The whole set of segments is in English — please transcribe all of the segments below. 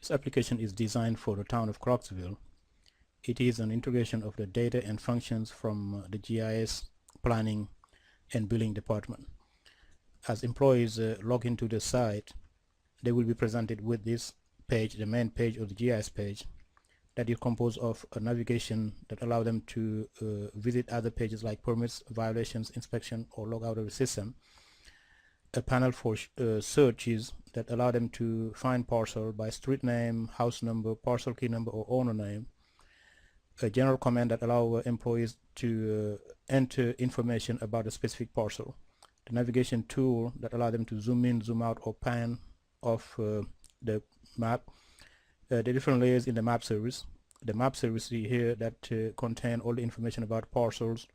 This application is designed for the town of Clarksville. It is an integration of the data and functions from the GIS planning and billing department. As employees log into the site, they will be presented with this page, the main page of the GIS page, that is composed of a navigation that allow them to visit other pages like permits, violations, inspection, or log out of the system. A panel for searches that allow them to find parcel by street name, house number, parcel key number, or owner name. A general command that allow employees to enter information about a specific parcel. The navigation tool that allow them to zoom in, zoom out, or pan off the map. The different layers in the map service. The map service here that contain all the information about parcels,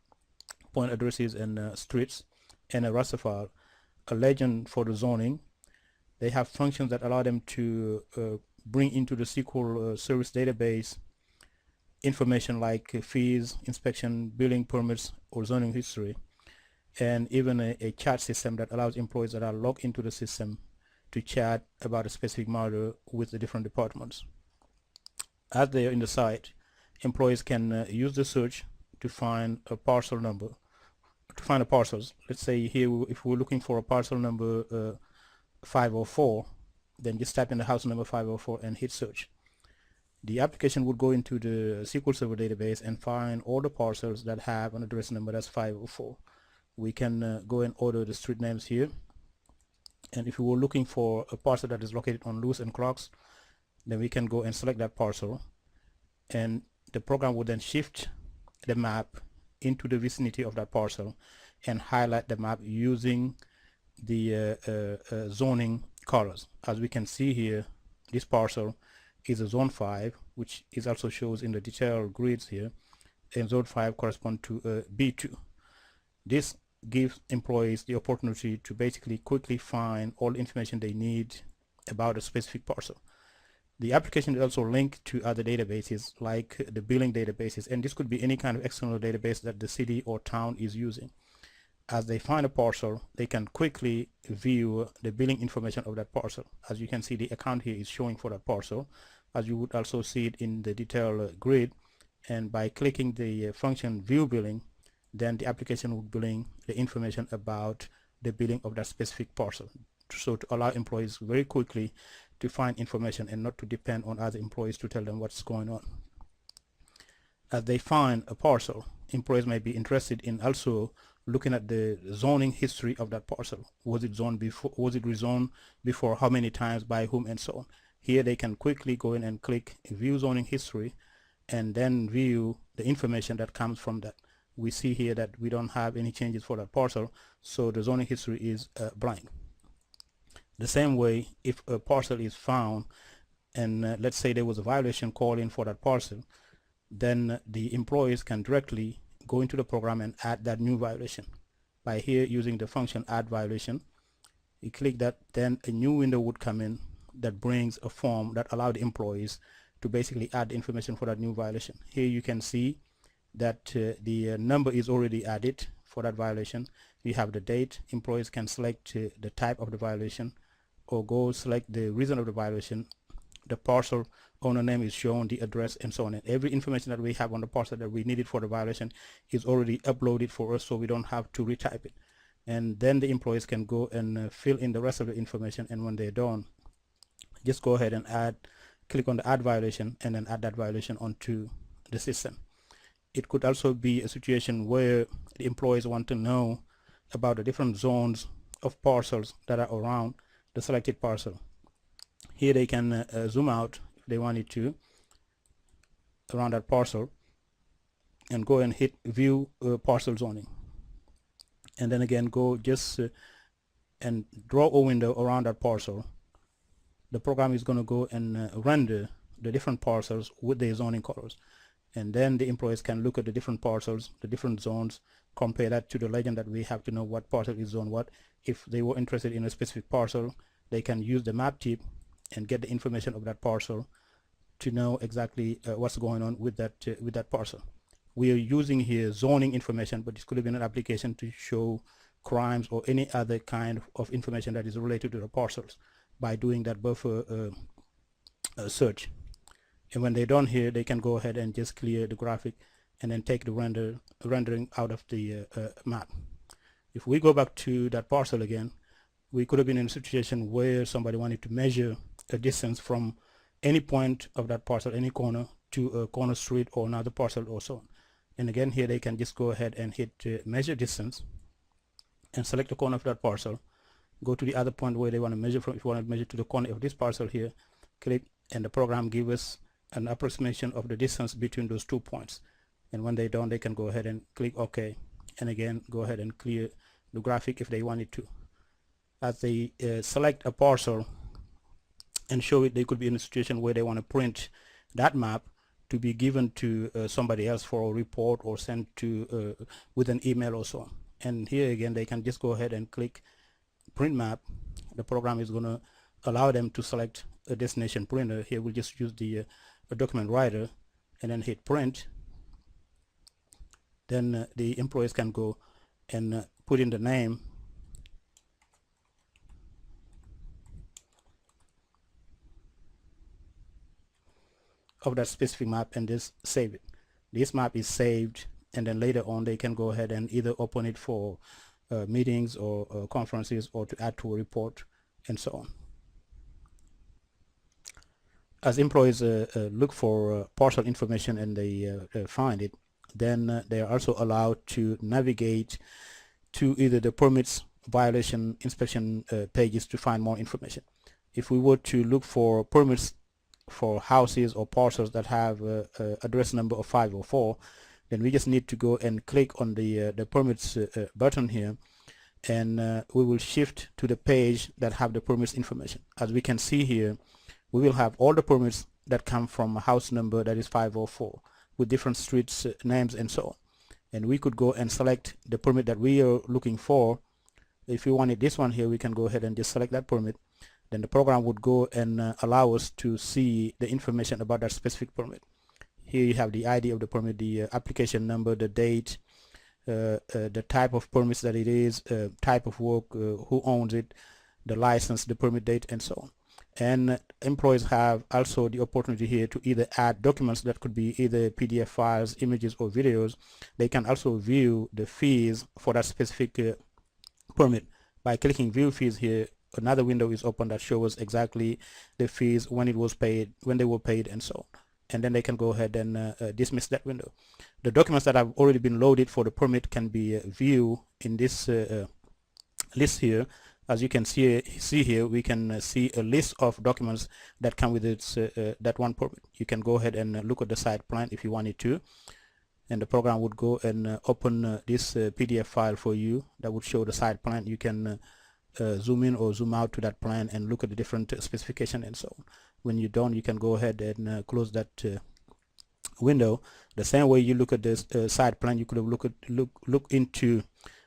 point addresses, and streets, and a raster file. A legend for the zoning. They have functions that allow them to bring into the SQL service database information like fees, inspection, billing permits, or zoning history, and even a chat system that allows employees that are logged into the system to chat about a specific matter with the different departments. As they are in the site, employees can use the search to find a parcel number, to find the parcels. Let's say here, if we're looking for a parcel number 504, then just type in the house number 504 and hit search. The application would go into the SQL Server database and find all the parcels that have an address number that's 504. We can go and order the street names here. And if we were looking for a parcel that is located on Lewis and Clarks, then we can go and select that parcel. And the program would then shift the map into the vicinity of that parcel and highlight the map using the zoning colors. As we can see here, this parcel is a zone 5, which is also shows in the detailed grids here, and zone 5 correspond to B2. This gives employees the opportunity to basically quickly find all the information they need about a specific parcel. The application is also linked to other databases like the billing databases, and this could be any kind of external database that the city or town is using. As they find a parcel, they can quickly view the billing information of that parcel. As you can see, the account here is showing for that parcel, as you would also see it in the detailed grid. And by clicking the function view billing, then the application would bring the information about the billing of that specific parcel. So to allow employees very quickly to find information and not to depend on other employees to tell them what's going on. As they find a parcel, employees may be interested in also looking at the zoning history of that parcel. Was it zoned before? Was it rezoned before? How many times? By whom? And so on. Here they can quickly go in and click view zoning history and then view the information that comes from that. We see here that we don't have any changes for that parcel, so the zoning history is blank. The same way, if a parcel is found and let's say there was a violation call in for that parcel, then the employees can directly go into the program and add that new violation. By here using the function add violation, you click that, then a new window would come in that brings a form that allows the employees to basically add the information for that new violation. Here you can see that the number is already added for that violation. We have the date. Employees can select the type of the violation or go select the reason of the violation. The parcel owner name is shown, the address, and so on. And every information that we have on the parcel that we needed for the violation is already uploaded for us, so we don't have to retype it. And then the employees can go and fill in the rest of the information, and when they're done, just go ahead and click on the add violation and then add that violation onto the system. It could also be a situation where the employees want to know about the different zones of parcels that are around the selected parcel. Here they can zoom out if they wanted to around that parcel and go and hit view parcel zoning, and then again go just and draw a window around that parcel. The program is going to go and render the different parcels with their zoning colors, and then the employees can look at the different parcels, the different zones, compare that to the legend that we have to know what parcel is zone what. If they were interested in a specific parcel, they can use the map tip and get the information of that parcel to know exactly what's going on with that parcel. We are using here zoning information, but this could have been an application to show crimes or any other kind of information that is related to the parcels. By doing that buffer search. And when they're done here, they can go ahead and just clear the graphic and then take the rendering out of the map. If we go back to that parcel again, we could have been in a situation where somebody wanted to measure a distance from any point of that parcel, any corner, to a corner street or another parcel or so on. And again, here they can just go ahead and hit measure distance and select the corner of that parcel, go to the other point where they want to measure from. If you want to measure to the corner of this parcel here, click, and the program gives us an approximation of the distance between those 2 points. And when they're done, they can go ahead and click OK, and again go ahead and clear the graphic if they wanted to. As they select a parcel and show it, they could be in a situation where they want to print that map to be given to somebody else for a report or sent to with an email or so on. And here again, they can just go ahead and click print map. The program is going to allow them to select a destination printer. Here we'll just use the document writer and then hit print. Then the employees can go and put in the name of that specific map and just save it. This map is saved, and then later on they can go ahead and either open it for meetings or conferences, or to add to a report and so on. As employees look for parcel information and they find it, then they are also allowed to navigate to either the permits, violation, inspection pages to find more information. If we were to look for permits for houses or parcels that have address number of 504, then we just need to go and click on the permits button here, and we will shift to the page that have the permits information. As we can see here, we will have all the permits that come from a house number that is 504 with different streets names and so on. And we could go and select the permit that we are looking for. If we wanted this one here, we can go ahead and just select that permit. Then the program would go and allow us to see the information about that specific permit. Here you have the ID of the permit, the application number, the date, the type of permits that it is, type of work, who owns it, the license, the permit date, and so on. And employees have also the opportunity here to either add documents that could be either PDF files, images, or videos. They can also view the fees for that specific permit. By clicking view fees here, another window is open that shows exactly the fees, when it was paid, when they were paid, and so on. And then they can go ahead and dismiss that window. The documents that have already been loaded for the permit can be viewed in this list here. As you can see here, we can see a list of documents that come with its that one permit. You can go ahead and look at the site plan if you wanted to, and the program would go and open this PDF file for you that would show the site plan. You can zoom in or zoom out to that plan and look at the different specification and so on. When you're done, you can go ahead and close that window. The same way you look at this site plan, you could have look into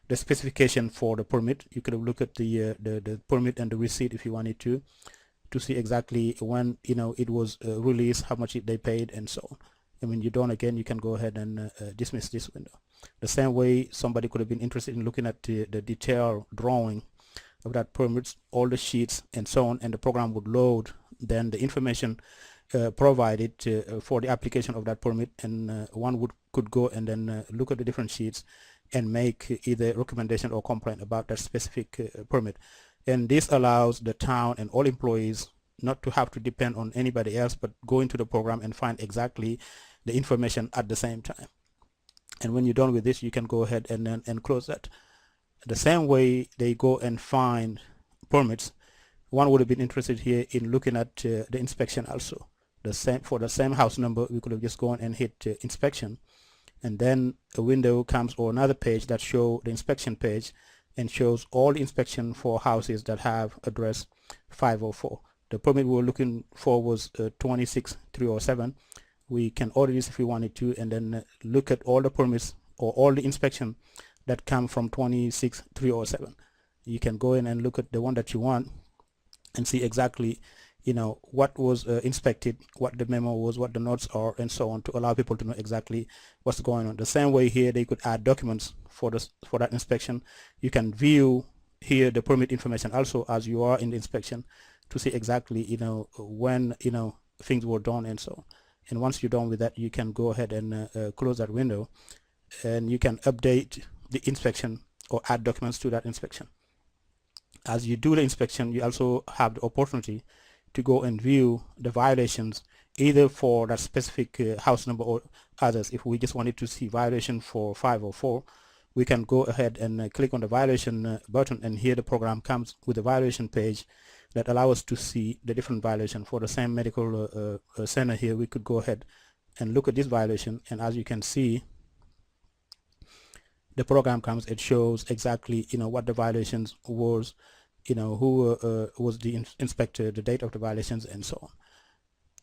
the specification for the permit. You could have looked at the permit and the receipt if you wanted to see exactly when it was released, how much they paid, and so on. And when you're done, again, you can go ahead and dismiss this window. The same way somebody could have been interested in looking at the detailed drawing of that permits, all the sheets and so on, and the program would load then the information provided for the application of that permit, and one could go and then look at the different sheets and make either recommendation or complaint about that specific permit. And this allows the town and all employees not to have to depend on anybody else, but go into the program and find exactly the information at the same time. And when you're done with this, you can go ahead and close that. The same way they go and find permits, one would have been interested here in looking at the inspection also. For the same house number, we could have just gone and hit inspection, and then a window comes, or another page that show the inspection page and shows all the inspection for houses that have address 504. The permit we were looking for was 26307. We can order this if we wanted to, and then look at all the permits or all the inspection that come from 26307. You can go in and look at the one that you want and see exactly what was inspected, what the memo was, what the notes are, and so on, to allow people to know exactly what's going on. The same way here, they could add documents for that inspection. You can view here the permit information also as you are in the inspection to see exactly when things were done and so on. And once you're done with that, you can go ahead and close that window, and you can update the inspection or add documents to that inspection. As you do the inspection, you also have the opportunity to go and view the violations either for that specific house number or others. If we just wanted to see violation for 504, we can go ahead and click on the violation button, and here the program comes with a violation page that allows us to see the different violation. For the same medical center here, we could go ahead and look at this violation, and as you can see, the program comes, it shows exactly what the violations was, who was the inspector, the date of the violations, and so on.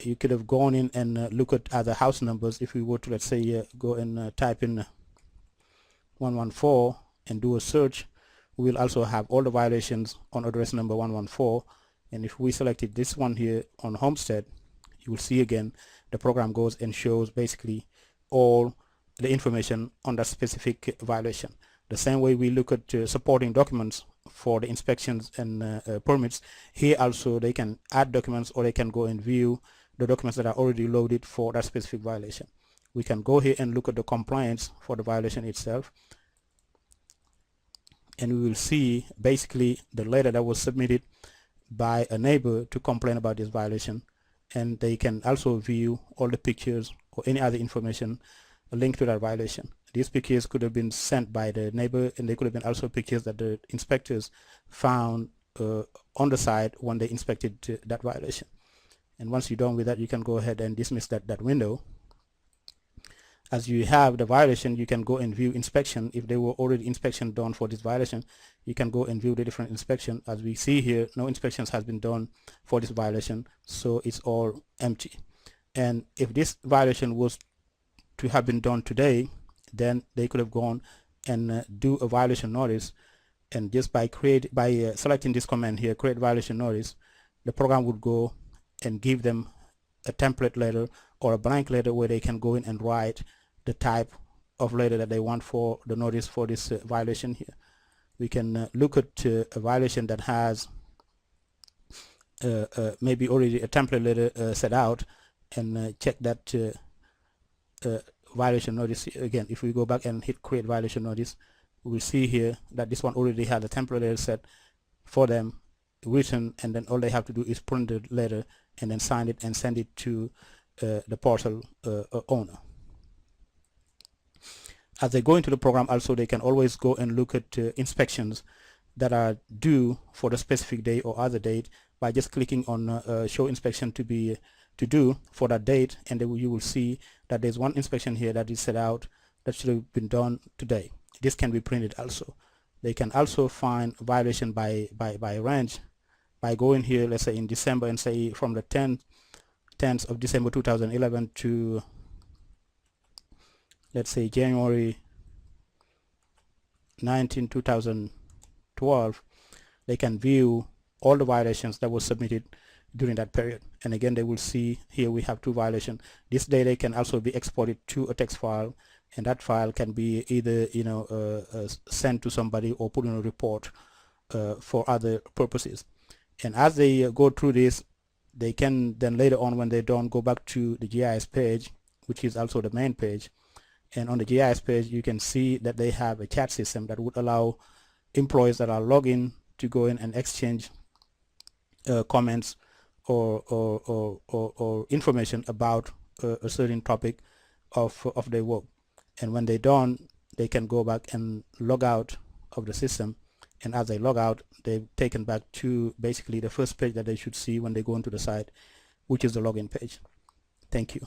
You could have gone in and look at other house numbers. If we were to, let's say, go and type in 114 and do a search, we will also have all the violations on address number 114. And if we selected this one here on Homestead, you will see again the program goes and shows basically all the information on that specific violation. The same way we look at supporting documents for the inspections and permits, here also they can add documents, or they can go and view the documents that are already loaded for that specific violation. We can go here and look at the compliance for the violation itself, and we will see basically the letter that was submitted by a neighbor to complain about this violation, and they can also view all the pictures or any other information linked to that violation. These pictures could have been sent by the neighbor, and they could have been also pictures that the inspectors found on the site when they inspected that violation. And once you're done with that, you can go ahead and dismiss that window. As you have the violation, you can go and view inspection. If there were already inspection done for this violation, you can go and view the different inspection. As we see here, no inspections has been done for this violation, so it's all empty. And if this violation was to have been done today, then they could have gone and do a violation notice, and just by selecting this command here, create violation notice, the program would go and give them a template letter or a blank letter where they can go in and write the type of letter that they want for the notice for this violation here. We can look at a violation that has maybe already a template letter set out, and check that violation notice again. If we go back and hit create violation notice, we'll see here that this one already had a template letter set for them written, and then all they have to do is print the letter and then sign it and send it to the parcel owner. As they go into the program, also they can always go and look at inspections that are due for the specific day or other date by just clicking on show inspection to do for that date, and then you will see that there's one inspection here that is set out that should have been done today. This can be printed also. They can also find violation by range by going here, let's say in December, and say from the 10th of December 2011 to, let's say, January 19, 2012, they can view all the violations that were submitted during that period. And again, they will see here we have 2 violations. This data can also be exported to a text file, and that file can be either sent to somebody or put in a report for other purposes. And as they go through this, they can then later on, when they're done, go back to the GIS page, which is also the main page. And on the GIS page, you can see that they have a chat system that would allow employees that are logged in to go in and exchange comments or information about a certain topic of their work. And when they're done, they can go back and log out of the system, and as they log out, they're taken back to basically the first page that they should see when they go into the site, which is the login page. Thank you.